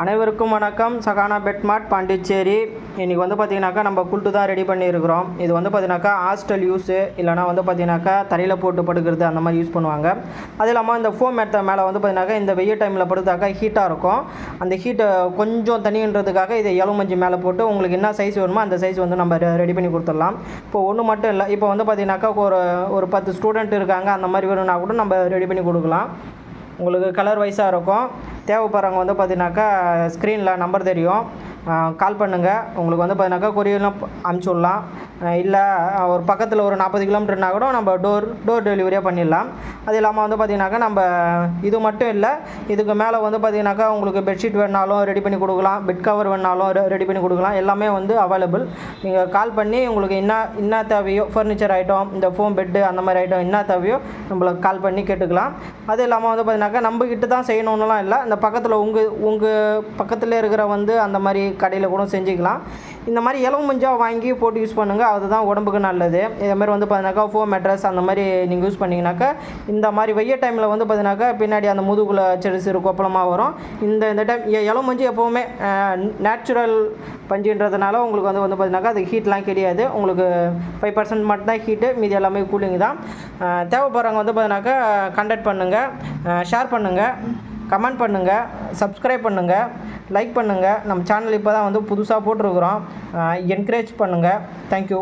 அனைவருக்கும் வணக்கம். சகானா பெட்மார்ட் பாண்டிச்சேரி. இன்றைக்கி வந்து பார்த்திங்கனாக்கா நம்ம குல்ட்டு தான் ரெடி பண்ணியிருக்கிறோம். இது வந்து பார்த்திங்கனாக்கா ஹாஸ்டல் யூஸு இல்லைனா வந்து பார்த்திங்கனாக்கா தரையில் போட்டு படுக்கிறது அந்த மாதிரி யூஸ் பண்ணுவாங்க. அது இல்லாமல் இந்த ஃபோம் மேட் மேலே வந்து பார்த்திங்கனாக்கா இந்த வெயில் டைமில் படுத்தாக்கா ஹீட்டாக இருக்கும். அந்த ஹீட்டை கொஞ்சம் தனின்றதுக்காக இதை எலுமிஞ்சி மேலே போட்டு உங்களுக்கு என்ன சைஸ் வேணுமோ அந்த சைஸ் வந்து நம்ம ரெடி பண்ணி கொடுத்துடலாம். இப்போ ஒன்று மட்டும் இல்லை, இப்போ வந்து பார்த்திங்கனாக்கா ஒரு 10 ஸ்டூடெண்ட் இருக்காங்க, அந்த மாதிரி வேணும்னா கூட நம்ம ரெடி பண்ணி கொடுக்கலாம். உங்களுக்கு கலர் வைஸாக இருக்கும். தேவைப்படுறவங்க வந்து பார்த்திங்கனாக்கா ஸ்க்ரீனில் நம்பர் தெரியும், கால் பண்ணுங்கள். உங்களுக்கு வந்து பார்த்திங்கனாக்கா கொரியர்லாம் அனுப்பிச்சி விட்லாம். இல்லை ஒரு பக்கத்தில் ஒரு 40 கிலோமீட்டர்னா கூட நம்ம டோர் டெலிவரியாக பண்ணிடலாம். அது இல்லாமல் வந்து பார்த்திங்கனாக்கா நம்ம இது மட்டும் இல்லை, இதுக்கு மேலே வந்து பார்த்திங்கனாக்கா உங்களுக்கு பெட்ஷீட் வேணாலும் ரெடி பண்ணி கொடுக்கலாம், பெட் கவர் வேணாலும் ரெடி பண்ணி கொடுக்கலாம். எல்லாமே வந்து அவைலபிள். நீங்கள் கால் பண்ணி உங்களுக்கு என்ன தேவையோ, ஃபர்னிச்சர் ஐட்டம், இந்த ஃபோம் பெட்டு அந்த மாதிரி ஐட்டம் என்ன தேவையோ நம்மளுக்கு கால் பண்ணி கேட்டுக்கலாம். அது இல்லாமல் வந்து பார்த்திங்கனாக்கா நம்மக்கிட்ட தான் செய்யணுன்னுலாம் இல்லை, இந்த பக்கத்தில் உங்கள் பக்கத்தில் இருக்கிற வந்து அந்த மாதிரி கடையில் கூட செஞ்சுக்கலாம். இந்த மாதிரி எலுமிஞ்சாக வாங்கி போட்டு யூஸ் பண்ணுங்கள், அதுதான் உடம்புக்கு நல்லது. இதேமாதிரி வந்து பார்த்திங்கனாக்கா ஃபோம் மேட்ரஸ் அந்த மாதிரி நீங்கள் யூஸ் பண்ணிங்கனாக்கா இந்த மாதிரி வெய்ய டைமில் வந்து பார்த்திங்கனாக்கா பின்னாடி அந்த முதுகுல சிறு கொப்பளமாக வரும். இந்த டைம் எலுமிஞ்சி எப்போவுமே நேச்சுரல் பஞ்சுன்றதுனால உங்களுக்கு வந்து பார்த்திங்கனாக்கா அது ஹீட்லாம் கிடையாது. உங்களுக்கு 5% மட்டும்தான் ஹீட்டு, மீதி எல்லாமே கூலிங் தான். தேவைப்படுறவங்க வந்து பார்த்திங்கனாக்கா கான்டாக்ட் பண்ணுங்கள், ஷேர் பண்ணுங்கள், கமெண்ட் பண்ணுங்கள், சப்ஸ்கிரைப் பண்ணுங்கள், லைக் பண்ணுங்கள். நம்ம சேனல் இப்போ தான் வந்து புதுசாக போட்டிருக்கிறோம். என்கரேஜ் பண்ணுங்கள். தேங்க்யூ.